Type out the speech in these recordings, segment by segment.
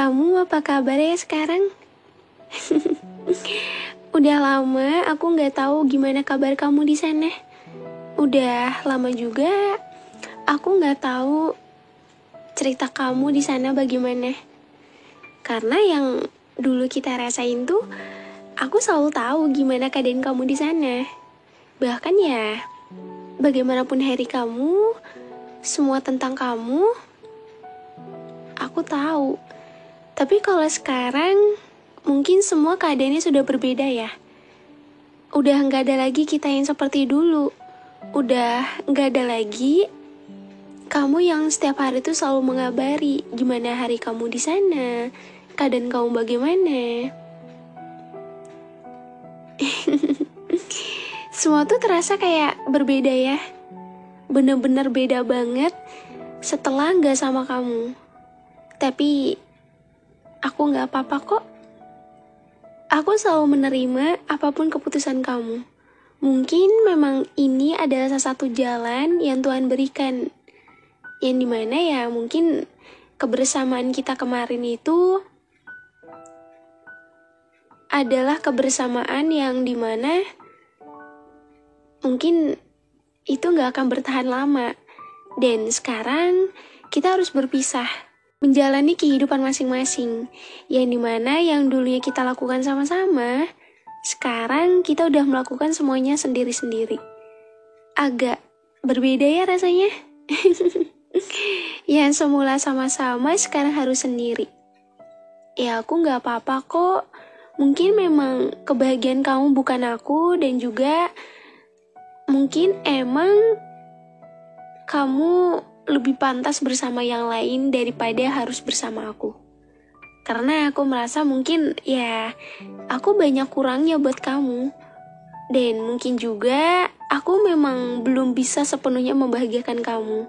Kamu apa kabar ya sekarang? Udah lama aku nggak tahu gimana kabar kamu di sana. Udah lama juga aku nggak tahu cerita kamu di sana bagaimana. Karena yang dulu kita rasain tuh, aku selalu tahu gimana keadaan kamu di sana. Bahkan ya, bagaimanapun hari kamu, semua tentang kamu, aku tahu. Tapi kalau sekarang, mungkin semua keadaannya sudah berbeda ya. Udah nggak ada lagi kita yang seperti dulu. Udah nggak ada lagi kamu yang setiap hari tuh selalu mengabari gimana hari kamu di sana, keadaan kamu bagaimana. Semua tuh terasa kayak berbeda ya. Bener-bener beda banget setelah nggak sama kamu. Tapi aku nggak apa-apa kok. Aku selalu menerima apapun keputusan kamu. Mungkin memang ini adalah salah satu jalan yang Tuhan berikan. Yang dimana ya mungkin kebersamaan kita kemarin itu adalah kebersamaan yang dimana mungkin itu gak akan bertahan lama. Dan sekarang kita harus berpisah, menjalani kehidupan masing-masing. Yang dimana yang dulunya kita lakukan sama-sama, sekarang kita udah melakukan semuanya sendiri-sendiri. Agak berbeda ya rasanya. Yang semula sama-sama sekarang harus sendiri. Ya aku gak apa-apa kok. Mungkin memang kebahagiaan kamu bukan aku. Dan juga mungkin emang kamu lebih pantas bersama yang lain daripada harus bersama aku. Karena aku merasa mungkin ya aku banyak kurangnya buat kamu. Dan mungkin juga aku memang belum bisa sepenuhnya membahagiakan kamu.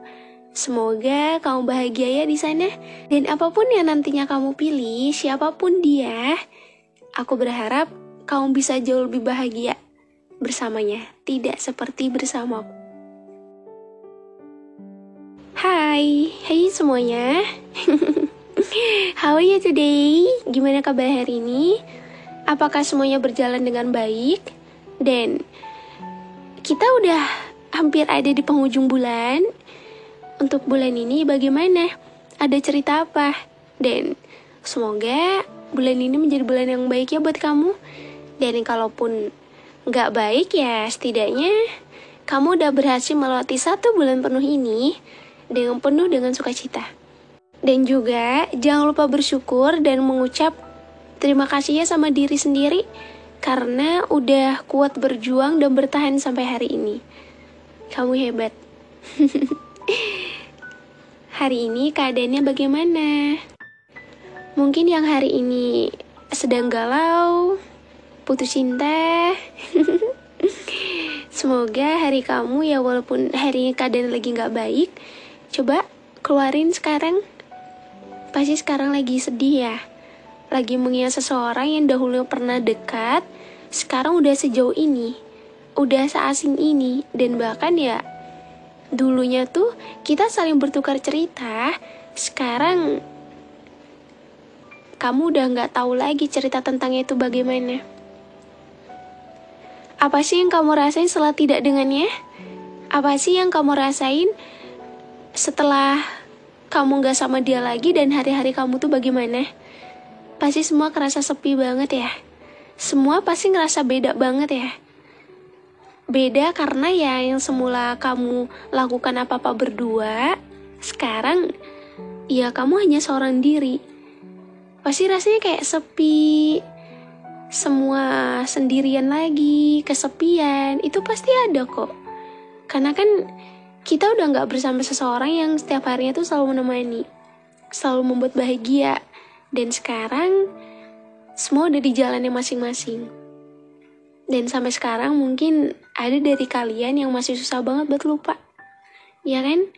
Semoga kamu bahagia ya di sana. Dan apapun yang nantinya kamu pilih, siapapun dia, aku berharap kamu bisa jauh lebih bahagia bersamanya, tidak seperti bersamaku. Hai semuanya. How are you today? Gimana kabar hari ini? Apakah semuanya berjalan dengan baik? Dan kita udah hampir ada di penghujung bulan. Untuk bulan ini bagaimana? Ada cerita apa? Dan semoga bulan ini menjadi bulan yang baik ya buat kamu. Dan kalaupun gak baik ya setidaknya kamu udah berhasil melewati 1 bulan penuh ini dengan penuh dengan sukacita. Dan juga jangan lupa bersyukur dan mengucap terima kasih ya sama diri sendiri karena udah kuat berjuang dan bertahan sampai hari ini. Kamu hebat. Hari ini keadaannya bagaimana? Mungkin yang hari ini sedang galau, putus cinta. Semoga hari kamu ya walaupun hari ini keadaan lagi gak baik, coba keluarin sekarang. Pasti sekarang lagi sedih ya. Lagi mengingat seseorang yang dahulu pernah dekat, sekarang udah sejauh ini, udah seasing ini. Dan bahkan ya dulunya tuh kita saling bertukar cerita. Sekarang kamu udah gak tahu lagi cerita tentangnya itu bagaimana. Apa sih yang kamu rasain setelah tidak dengannya? Apa sih yang kamu rasain setelah kamu gak sama dia lagi dan hari-hari kamu tuh bagaimana? Pasti semua kerasa sepi banget ya. Semua pasti ngerasa beda banget ya. Beda karena ya yang semula kamu lakukan apa-apa berdua, sekarang ya kamu hanya seorang diri. Pasti rasanya kayak sepi, semua sendirian lagi, kesepian, itu pasti ada kok. Karena kan kita udah gak bersama seseorang yang setiap harinya tuh selalu menemani, selalu membuat bahagia. Dan sekarang semua udah di jalannya masing-masing. Dan sampai sekarang mungkin ada dari kalian yang masih susah banget buat lupa, ya kan?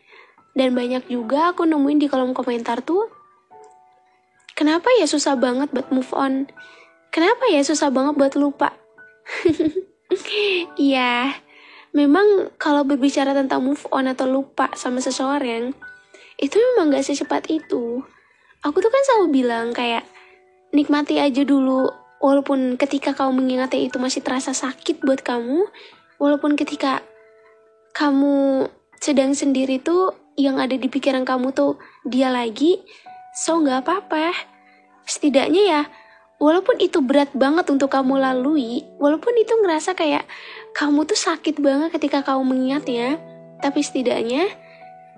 Dan banyak juga aku nemuin di kolom komentar tuh, kenapa ya susah banget buat move on? Kenapa ya susah banget buat lupa? Iya, memang kalau berbicara tentang move on atau lupa sama seseorang, itu memang gak secepat itu. Aku tuh kan selalu bilang kayak nikmati aja dulu, walaupun ketika kamu mengingatnya itu masih terasa sakit buat kamu, walaupun ketika kamu sedang sendiri tuh yang ada di pikiran kamu tuh dia lagi, so nggak apa-apa. Setidaknya ya, walaupun itu berat banget untuk kamu lalui, walaupun itu ngerasa kayak kamu tuh sakit banget ketika kamu mengingatnya, tapi setidaknya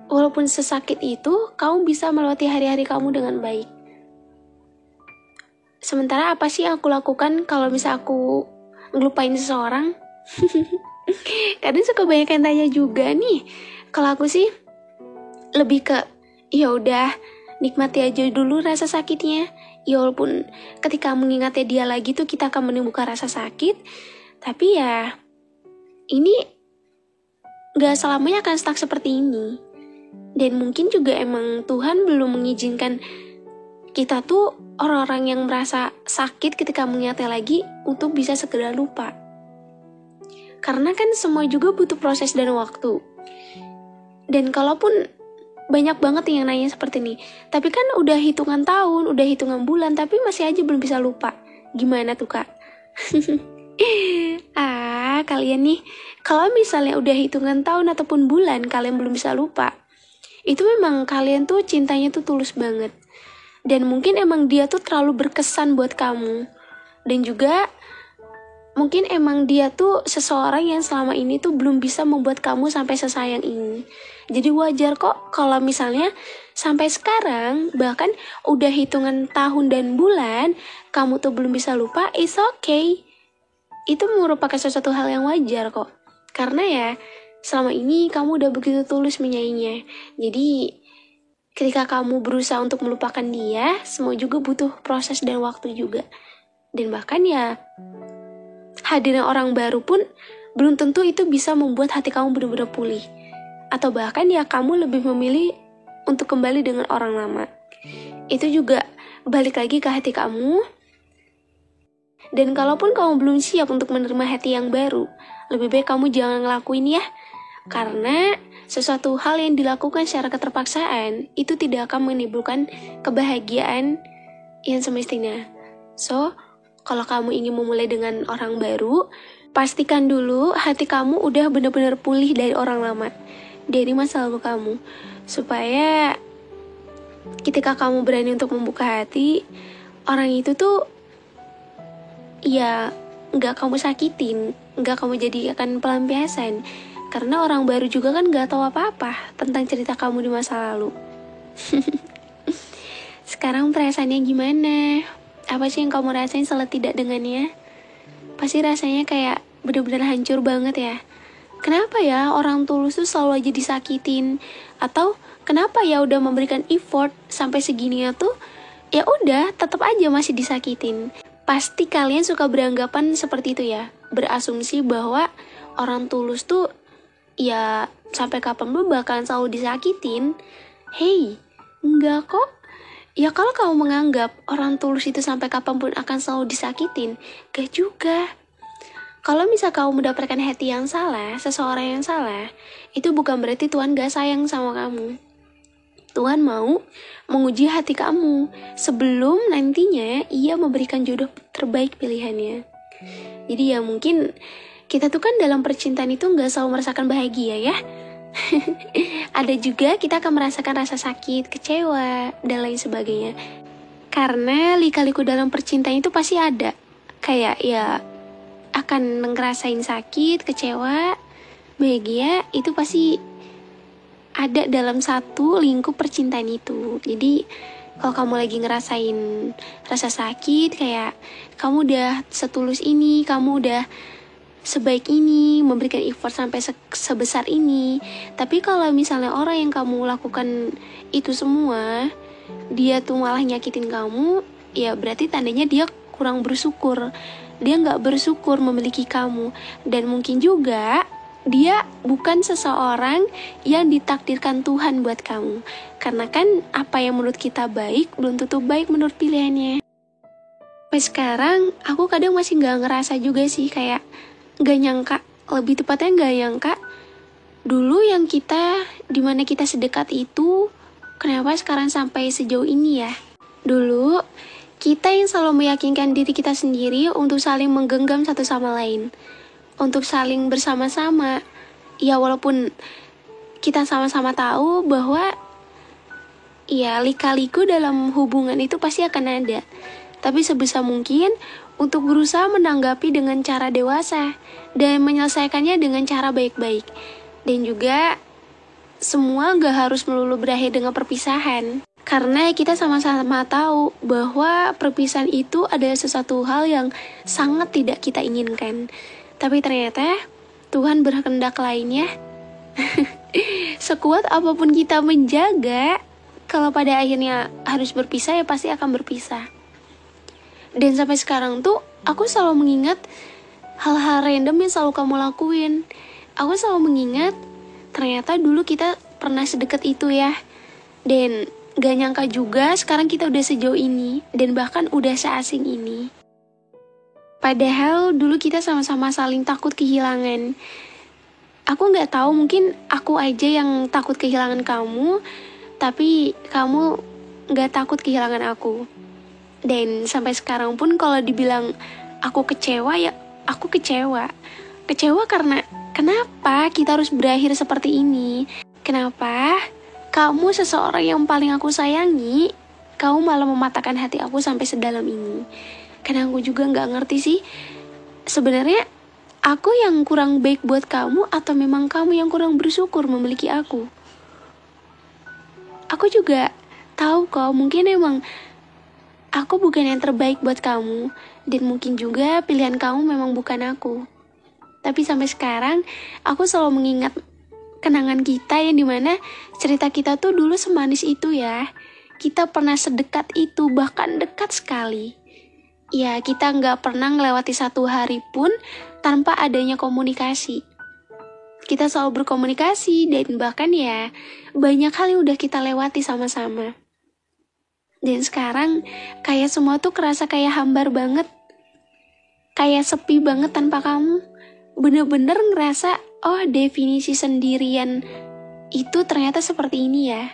walaupun sesakit itu, kamu bisa melewati hari-hari kamu dengan baik. Sementara apa sih yang aku lakukan kalau misal aku ngelupain seseorang? Kadang suka banyak yang tanya juga nih. Kalau aku sih lebih ke ya udah nikmati aja dulu rasa sakitnya. Ya walaupun ketika mengingatnya dia lagi tuh kita akan menemukan rasa sakit, tapi ya ini gak selamanya akan stuck seperti ini. Dan mungkin juga emang Tuhan belum mengizinkan kita tuh orang-orang yang merasa sakit ketika mengingatnya lagi untuk bisa segera lupa. Karena kan semua juga butuh proses dan waktu. Dan kalaupun banyak banget yang nanya seperti ini, tapi kan udah hitungan tahun, udah hitungan bulan, tapi masih aja belum bisa lupa. Gimana tuh kak? Kalian nih, kalau misalnya udah hitungan tahun ataupun bulan kalian belum bisa lupa, itu memang kalian tuh cintanya tuh tulus banget. Dan mungkin emang dia tuh terlalu berkesan buat kamu. Dan juga mungkin emang dia tuh seseorang yang selama ini tuh belum bisa membuat kamu sampai sesayang ini. Jadi wajar kok kalau misalnya sampai sekarang, bahkan udah hitungan tahun dan bulan, kamu tuh belum bisa lupa, it's okay. Itu merupakan sesuatu hal yang wajar kok. Karena ya, selama ini kamu udah begitu tulus menyayanginya. Jadi ketika kamu berusaha untuk melupakan dia, semua juga butuh proses dan waktu juga. Dan bahkan ya, hadirnya orang baru pun belum tentu itu bisa membuat hati kamu benar-benar pulih. Atau bahkan ya kamu lebih memilih untuk kembali dengan orang lama. Itu juga balik lagi ke hati kamu. Dan kalaupun kamu belum siap untuk menerima hati yang baru, lebih baik kamu jangan ngelakuin ya. Karena sesuatu hal yang dilakukan secara keterpaksaan itu tidak akan menimbulkan kebahagiaan yang semestinya. So, kalau kamu ingin memulai dengan orang baru, pastikan dulu hati kamu udah benar-benar pulih dari orang lama, dari masa lalu kamu. Supaya ketika kamu berani untuk membuka hati, orang itu tuh ya nggak kamu sakitin, nggak kamu jadikan pelampiasan. Karena orang baru juga kan gak tahu apa-apa tentang cerita kamu di masa lalu. Sekarang perasaannya gimana? Apa sih yang kamu rasain setelah tidak dengannya? Pasti rasanya kayak bener-bener hancur banget ya. Kenapa ya orang tulus tuh selalu aja disakitin? Atau kenapa ya udah memberikan effort sampai segininya tuh ya udah tetap aja masih disakitin? Pasti kalian suka beranggapan seperti itu ya. Berasumsi bahwa orang tulus tuh ya sampai kapanpun bakalan selalu disakitin. Hey, enggak kok. Ya kalau kamu menganggap orang tulus itu sampai kapanpun akan selalu disakitin, gak juga. Kalau misal kamu mendapatkan hati yang salah, seseorang yang salah, itu bukan berarti Tuhan gak sayang sama kamu. Tuhan mau menguji hati kamu sebelum nantinya ia memberikan jodoh terbaik pilihannya. Jadi ya mungkin kita tuh kan dalam percintaan itu gak selalu merasakan bahagia ya. Ada juga kita akan merasakan rasa sakit, kecewa, dan lain sebagainya. Karena lika-liku dalam percintaan itu pasti ada. Kayak ya akan ngerasain sakit, kecewa, bahagia, itu pasti ada dalam satu lingkup percintaan itu. Jadi kalau kamu lagi ngerasain rasa sakit, kayak kamu udah setulus ini, kamu udah sebaik ini, memberikan effort sampai sebesar ini. Tapi kalau misalnya orang yang kamu lakukan itu semua, dia tuh malah nyakitin kamu, ya berarti tandanya dia kurang bersyukur. Dia gak bersyukur memiliki kamu. Dan mungkin juga dia bukan seseorang yang ditakdirkan Tuhan buat kamu. Karena kan apa yang menurut kita baik belum tentu baik menurut pilihannya. Sampai sekarang aku kadang masih gak ngerasa juga sih, kayak gak nyangka, lebih tepatnya gak nyangka dulu yang kita, dimana kita sedekat itu, kenapa sekarang sampai sejauh ini ya. Dulu, kita yang selalu meyakinkan diri kita sendiri untuk saling menggenggam satu sama lain. Untuk saling bersama-sama. Ya walaupun kita sama-sama tahu bahwa ya lika-liku dalam hubungan itu pasti akan ada. Tapi sebisa mungkin untuk berusaha menanggapi dengan cara dewasa dan menyelesaikannya dengan cara baik-baik. Dan juga semua gak harus melulu berakhir dengan perpisahan. Karena kita sama-sama tahu bahwa perpisahan itu adalah sesuatu hal yang sangat tidak kita inginkan. Tapi ternyata Tuhan berkehendak lainnya. Sekuat apapun kita menjaga, kalau pada akhirnya harus berpisah ya pasti akan berpisah. Dan sampai sekarang tuh aku selalu mengingat hal-hal random yang selalu kamu lakuin. Aku selalu mengingat ternyata dulu kita pernah sedekat itu ya. Dan gak nyangka juga sekarang kita udah sejauh ini dan bahkan udah seasing ini. Padahal dulu kita sama-sama saling takut kehilangan. Aku gak tahu, mungkin aku aja yang takut kehilangan kamu, tapi kamu gak takut kehilangan aku. Dan sampai sekarang pun kalau dibilang aku kecewa ya aku kecewa. Kecewa karena kenapa kita harus berakhir seperti ini? Kenapa kamu seseorang yang paling aku sayangi, kamu malah mematahkan hati aku sampai sedalam ini. Karena aku juga gak ngerti sih, sebenarnya aku yang kurang baik buat kamu atau memang kamu yang kurang bersyukur memiliki aku. Aku juga tahu kok, mungkin emang aku bukan yang terbaik buat kamu. Dan mungkin juga pilihan kamu memang bukan aku. Tapi sampai sekarang, aku selalu mengingat kenangan kita yang dimana cerita kita tuh dulu semanis itu ya. Kita pernah sedekat itu, bahkan dekat sekali. Ya, kita gak pernah ngelewati satu hari pun tanpa adanya komunikasi. Kita selalu berkomunikasi dan bahkan ya banyak hal yang udah kita lewati sama-sama. Dan sekarang kayak semua tuh kerasa kayak hambar banget. Kayak sepi banget tanpa kamu. Bener-bener ngerasa, oh definisi sendirian itu ternyata seperti ini ya.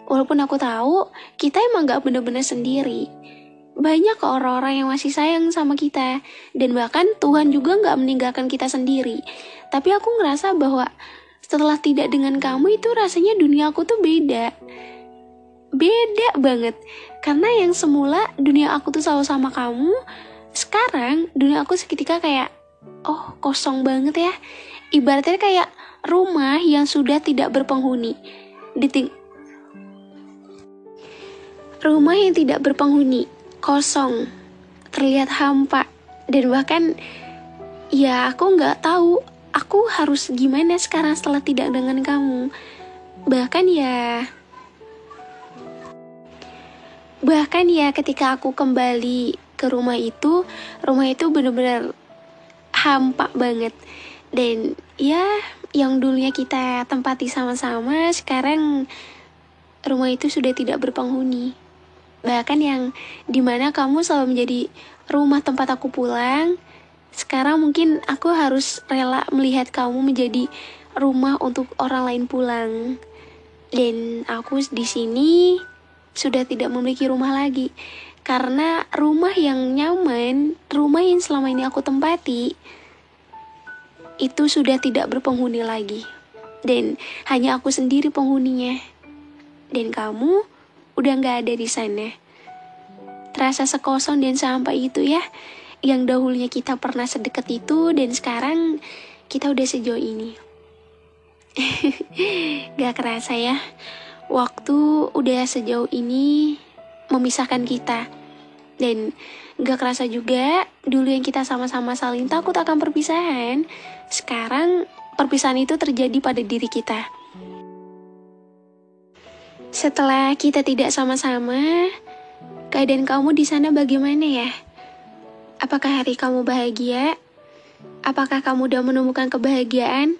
Walaupun aku tahu kita emang gak bener-bener sendiri. Banyak orang-orang yang masih sayang sama kita. Dan bahkan Tuhan juga gak meninggalkan kita sendiri. Tapi aku ngerasa bahwa setelah tidak dengan kamu itu rasanya dunia aku tuh beda. Beda banget. Karena yang semula dunia aku tuh selalu sama kamu, sekarang dunia aku seketika kayak oh kosong banget ya. Ibaratnya kayak rumah yang sudah tidak berpenghuni. Rumah yang tidak berpenghuni, kosong, terlihat hampa. Dan bahkan ya aku gak tahu aku harus gimana sekarang setelah tidak dengan kamu. Bahkan ya ketika aku kembali ke rumah itu benar-benar hampa banget. Dan ya yang dulunya kita tempati sama-sama, sekarang rumah itu sudah tidak berpenghuni. Bahkan yang dimana kamu selalu menjadi rumah tempat aku pulang, sekarang mungkin aku harus rela melihat kamu menjadi rumah untuk orang lain pulang. Dan aku di sini sudah tidak memiliki rumah lagi. Karena rumah yang nyaman, rumah yang selama ini aku tempati, itu sudah tidak berpenghuni lagi. Dan hanya aku sendiri penghuninya. Dan kamu udah gak ada di sana. Terasa sekosong dan sampai itu ya. Yang dahulunya kita pernah sedekat itu dan sekarang kita udah sejauh ini. Gak kerasa ya. Waktu udah sejauh ini memisahkan kita. Dan gak kerasa juga dulu yang kita sama-sama saling takut akan perpisahan, sekarang perpisahan itu terjadi pada diri kita. Setelah kita tidak sama-sama, keadaan kamu di sana bagaimana ya? Apakah hari kamu bahagia? Apakah kamu udah menemukan kebahagiaan?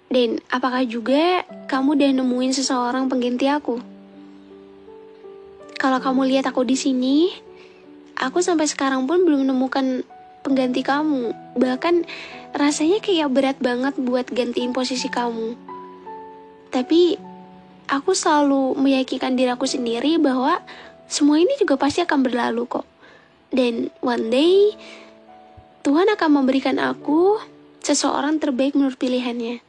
Dan apakah juga kamu udah nemuin seseorang pengganti aku? Kalau kamu lihat aku di sini, aku sampai sekarang pun belum menemukan pengganti kamu. Bahkan rasanya kayak berat banget buat gantiin posisi kamu. Tapi aku selalu meyakinkan diri aku sendiri bahwa Semua ini juga pasti akan berlalu kok. Dan one day, Tuhan akan memberikan aku seseorang terbaik menurut pilihannya.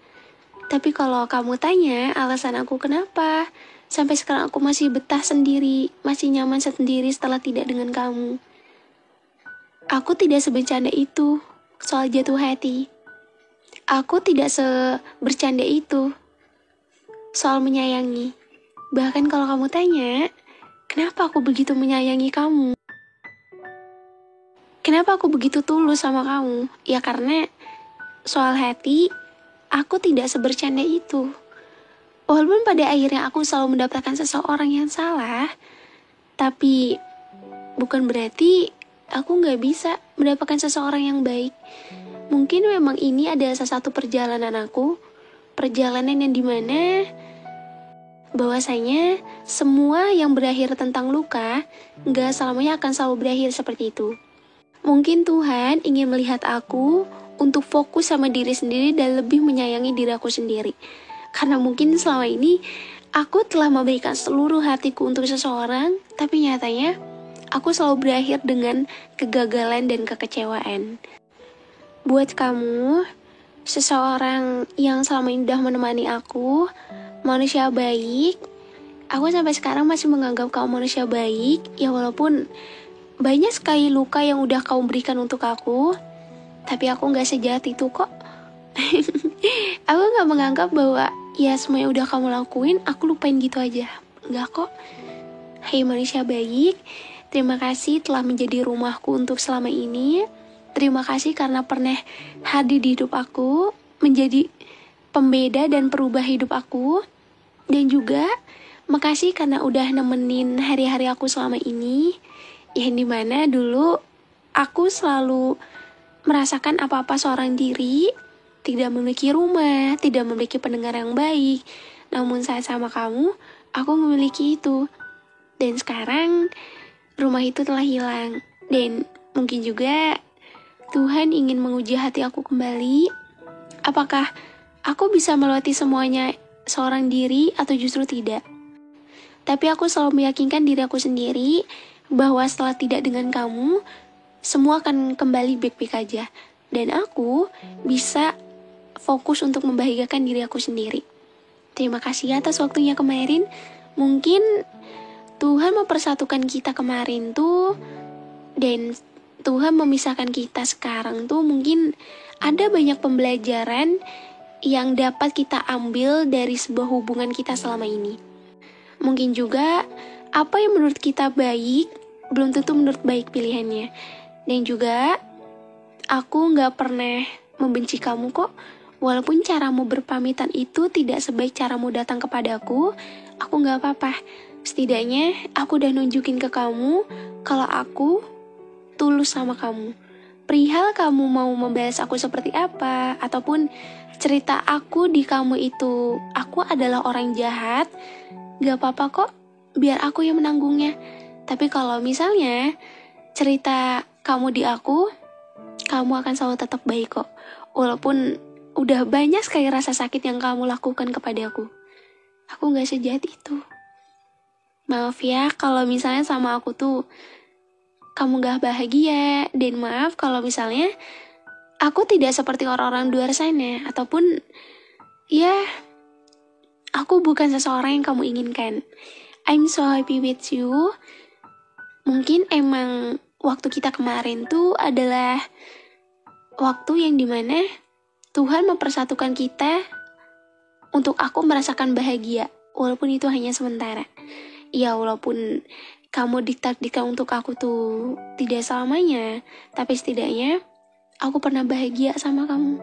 Tapi kalau kamu tanya alasan aku kenapa sampai sekarang aku masih betah sendiri, masih nyaman sendiri setelah tidak dengan kamu. Aku tidak sebercanda itu soal jatuh hati. Aku tidak sebercanda itu soal menyayangi. Bahkan kalau kamu tanya, kenapa aku begitu menyayangi kamu? Kenapa aku begitu tulus sama kamu? Ya karena soal hati, aku tidak sebercanda itu. Walaupun pada akhirnya aku selalu mendapatkan seseorang yang salah, tapi bukan berarti aku gak bisa mendapatkan seseorang yang baik. Mungkin memang ini adalah salah satu perjalanan aku, perjalanan yang dimana bahwasanya semua yang berakhir tentang luka gak selamanya akan selalu berakhir seperti itu. Mungkin Tuhan ingin melihat aku untuk fokus sama diri sendiri dan lebih menyayangi diri aku sendiri. Karena mungkin selama ini aku telah memberikan seluruh hatiku untuk seseorang, tapi nyatanya aku selalu berakhir dengan kegagalan dan kekecewaan. Buat kamu, seseorang yang selama ini udah menemani aku, manusia baik, aku sampai sekarang masih menganggap kamu manusia baik, ya walaupun banyak sekali luka yang udah kamu berikan untuk aku, tapi aku gak sejahat itu kok. Aku gak menganggap bahwa ya semua yang udah kamu lakuin aku lupain gitu aja. Enggak kok. Hei manusia baik, terima kasih telah menjadi rumahku untuk selama ini. Terima kasih karena pernah hadir di hidup aku, menjadi pembeda dan perubah hidup aku. Dan juga makasih karena udah nemenin hari-hari aku selama ini, yang dimana dulu aku selalu merasakan apa-apa seorang diri, tidak memiliki rumah, tidak memiliki pendengar yang baik. Namun saat sama kamu, aku memiliki itu. Dan sekarang rumah itu telah hilang. Dan mungkin juga Tuhan ingin menguji hati aku kembali. Apakah aku bisa melewati semuanya seorang diri atau justru tidak? Tapi aku selalu meyakinkan diri aku sendiri bahwa setelah tidak dengan kamu, semua akan kembali baik-baik aja. Dan aku bisa fokus untuk membahagiakan diri aku sendiri. Terima kasih atas waktunya kemarin. Mungkin Tuhan mempersatukan kita kemarin tuh, dan Tuhan memisahkan kita sekarang tuh mungkin ada banyak pembelajaran yang dapat kita ambil dari sebuah hubungan kita selama ini. Mungkin juga apa yang menurut kita baik belum tentu menurut baik pilihannya. Dan juga aku gak pernah membenci kamu kok. Walaupun caramu berpamitan itu tidak sebaik caramu datang kepadaku, aku gak apa-apa. Setidaknya aku udah nunjukin ke kamu kalau aku tulus sama kamu. Perihal kamu mau membalas aku seperti apa, ataupun cerita aku di kamu itu aku adalah orang jahat, gak apa-apa kok, biar aku yang menanggungnya. Tapi kalau misalnya cerita kamu di aku, kamu akan selalu tetap baik kok. Walaupun udah banyak sekali rasa sakit yang kamu lakukan kepada aku. Aku gak sejahat itu. Maaf ya kalau misalnya sama aku tuh kamu gak bahagia. Dan maaf kalau misalnya aku tidak seperti orang-orang luar sana. Ataupun ya, aku bukan seseorang yang kamu inginkan. I'm so happy with you. Mungkin emang waktu kita kemarin tuh adalah waktu yang dimana Tuhan mempersatukan kita untuk aku merasakan bahagia, walaupun itu hanya sementara. Ya walaupun kamu ditakdirkan untuk aku tuh tidak selamanya, tapi setidaknya aku pernah bahagia sama kamu.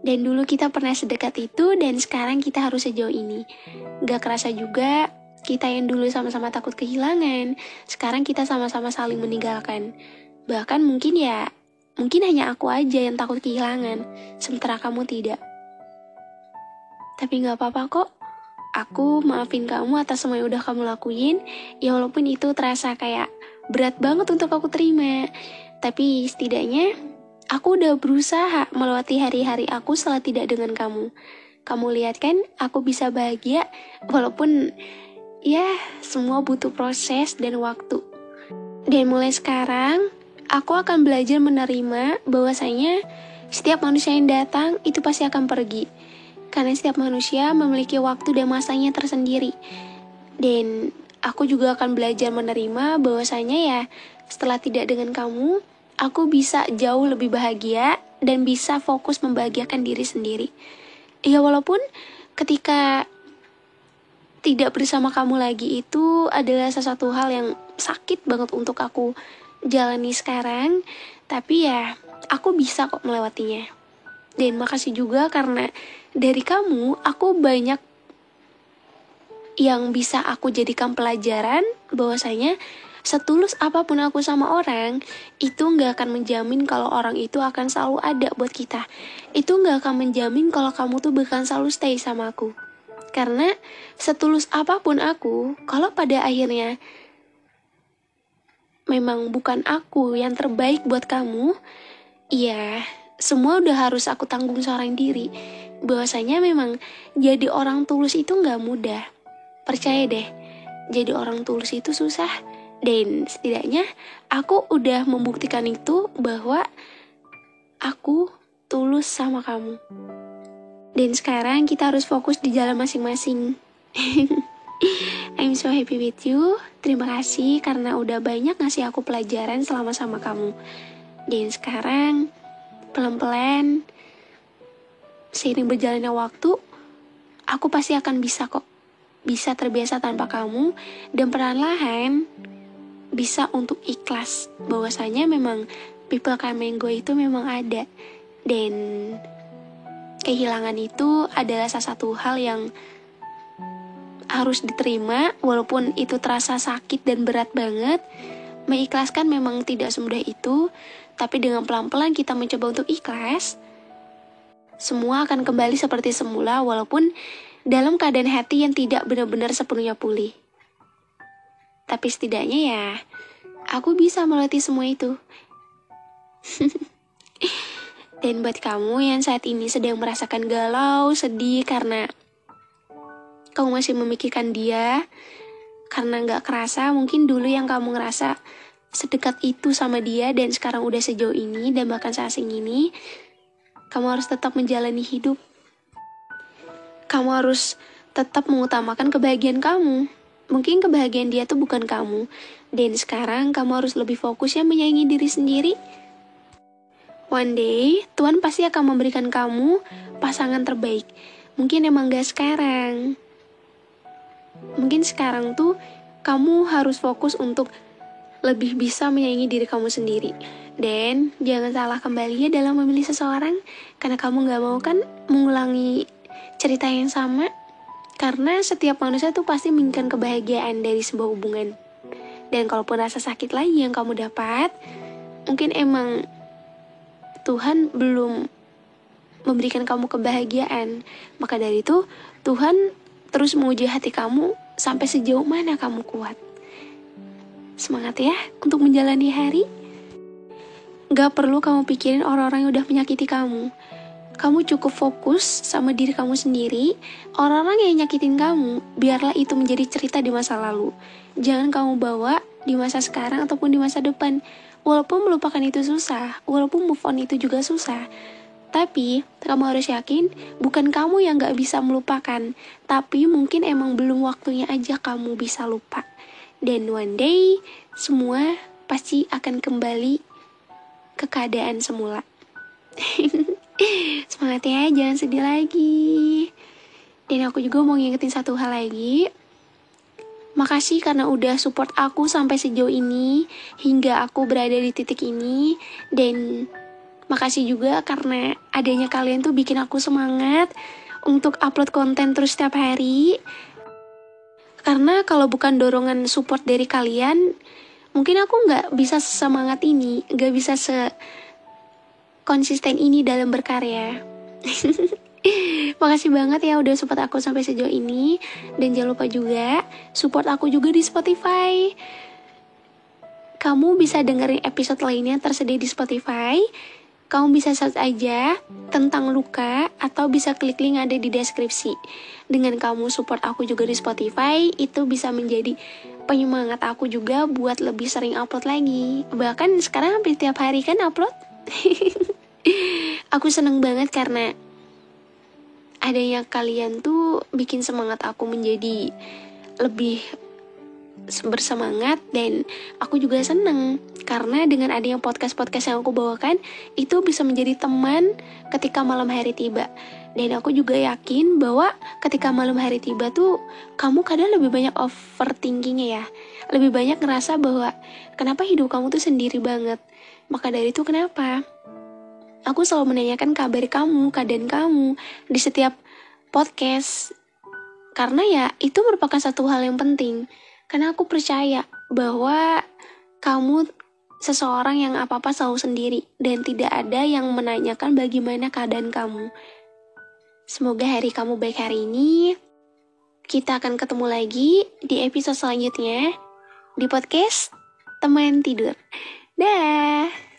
Dan dulu kita pernah sedekat itu, dan sekarang kita harus sejauh ini. Gak kerasa juga, kita yang dulu sama-sama takut kehilangan, sekarang kita sama-sama saling meninggalkan. Bahkan mungkin hanya aku aja yang takut kehilangan, sementara kamu tidak. Tapi gak apa-apa kok. Aku maafin kamu atas semua yang udah kamu lakuin. Ya walaupun itu terasa kayak berat banget untuk aku terima, tapi setidaknya aku udah berusaha melewati hari-hari aku setelah tidak dengan kamu. Kamu lihat kan, aku bisa bahagia walaupun Ya, semua butuh proses dan waktu. Dan mulai sekarang, aku akan belajar menerima bahwasanya setiap manusia yang datang itu pasti akan pergi. Karena setiap manusia memiliki waktu dan masanya tersendiri. Dan aku juga akan belajar menerima bahwasanya ya, setelah tidak dengan kamu, aku bisa jauh lebih bahagia dan bisa fokus membahagiakan diri sendiri. Ya walaupun ketika tidak bersama kamu lagi itu adalah sesuatu hal yang sakit banget untuk aku jalani sekarang, tapi ya aku bisa kok melewatinya. Dan makasih juga karena dari kamu aku banyak yang bisa aku jadikan pelajaran bahwasanya setulus apapun aku sama orang, itu gak akan menjamin kalau orang itu akan selalu ada buat kita. Itu gak akan menjamin kalau kamu tuh bakal selalu stay sama aku. Karena setulus apapun aku, kalau pada akhirnya memang bukan aku yang terbaik buat kamu, ya semua udah harus aku tanggung seorang diri. Bahwasanya memang jadi orang tulus itu gak mudah. Percaya deh, jadi orang tulus itu susah. Dan setidaknya aku udah membuktikan itu bahwa aku tulus sama kamu. Dan sekarang kita harus fokus di jalan masing-masing. I'm so happy with you. Terima kasih karena udah banyak ngasih aku pelajaran selama sama kamu. Dan sekarang pelan-pelan seiring berjalannya waktu, aku pasti akan bisa kok. Bisa terbiasa tanpa kamu dan perlahan-lahan bisa untuk ikhlas bahwasanya memang people coming go itu memang ada. Dan kehilangan itu adalah salah satu hal yang harus diterima, walaupun itu terasa sakit dan berat banget. Mengikhlaskan memang tidak semudah itu, tapi dengan pelan-pelan kita mencoba untuk ikhlas, semua akan kembali seperti semula, walaupun dalam keadaan hati yang tidak benar-benar sepenuhnya pulih. Tapi setidaknya ya, aku bisa melewati semua itu. Dan buat kamu yang saat ini sedang merasakan galau, sedih karena kamu masih memikirkan dia, karena gak kerasa mungkin dulu yang kamu ngerasa sedekat itu sama dia dan sekarang udah sejauh ini dan bahkan seasing ini, kamu harus tetap menjalani hidup. Kamu harus tetap mengutamakan kebahagiaan kamu. Mungkin kebahagiaan dia tuh bukan kamu. Dan sekarang kamu harus lebih fokus ya menyayangi diri sendiri. One day, Tuhan pasti akan memberikan kamu pasangan terbaik. Mungkin emang gak sekarang. Mungkin sekarang tuh kamu harus fokus untuk lebih bisa menyayangi diri kamu sendiri. Dan jangan salah kembali ya dalam memilih seseorang. Karena kamu gak mau kan mengulangi cerita yang sama. Karena setiap manusia tuh pasti menginginkan kebahagiaan dari sebuah hubungan. Dan kalaupun rasa sakit lagi yang kamu dapat, mungkin emang Tuhan belum memberikan kamu kebahagiaan. Maka dari itu, Tuhan terus menguji hati kamu sampai sejauh mana kamu kuat. Semangat ya untuk menjalani hari. Gak perlu kamu pikirin orang-orang yang udah menyakiti kamu. Kamu cukup fokus sama diri kamu sendiri. Orang-orang yang nyakitin kamu, biarlah itu menjadi cerita di masa lalu. Jangan kamu bawa di masa sekarang ataupun di masa depan. Walaupun melupakan itu susah, walaupun move on itu juga susah, tapi kamu harus yakin bukan kamu yang gak bisa melupakan, tapi mungkin emang belum waktunya aja kamu bisa lupa. Dan one day semua pasti akan kembali ke keadaan semula. Semangat ya, jangan sedih lagi. Dan aku juga mau ngingetin satu hal lagi. Makasih karena udah support aku sampai sejauh ini, hingga aku berada di titik ini. Dan makasih juga karena adanya kalian tuh bikin aku semangat untuk upload konten terus setiap hari. Karena kalau bukan dorongan support dari kalian, mungkin aku gak bisa sesemangat ini, gak bisa sekonsisten ini dalam berkarya. Makasih banget ya udah support aku sampai sejauh ini. Dan jangan lupa juga support aku juga di Spotify. Kamu bisa dengerin episode lainnya tersedia di Spotify. Kamu bisa search aja tentang luka atau bisa klik link ada di deskripsi. Dengan kamu support aku juga di Spotify, itu bisa menjadi penyemangat aku juga buat lebih sering upload lagi. Bahkan sekarang hampir tiap hari kan upload. Aku seneng banget karena adanya kalian tuh bikin semangat aku menjadi lebih bersemangat, dan aku juga seneng karena dengan adanya podcast-podcast yang aku bawakan itu bisa menjadi teman ketika malam hari tiba. Dan aku juga yakin bahwa ketika malam hari tiba tuh kamu kadang lebih banyak overthinkingnya ya, lebih banyak ngerasa bahwa kenapa hidup kamu tuh sendiri banget. Maka dari itu kenapa aku selalu menanyakan kabar kamu, keadaan kamu di setiap podcast. Karena ya itu merupakan satu hal yang penting. Karena aku percaya bahwa kamu seseorang yang apa-apa selalu sendiri dan tidak ada yang menanyakan bagaimana keadaan kamu. Semoga hari kamu baik hari ini. Kita akan ketemu lagi di episode selanjutnya di podcast Teman Tidur. Dah.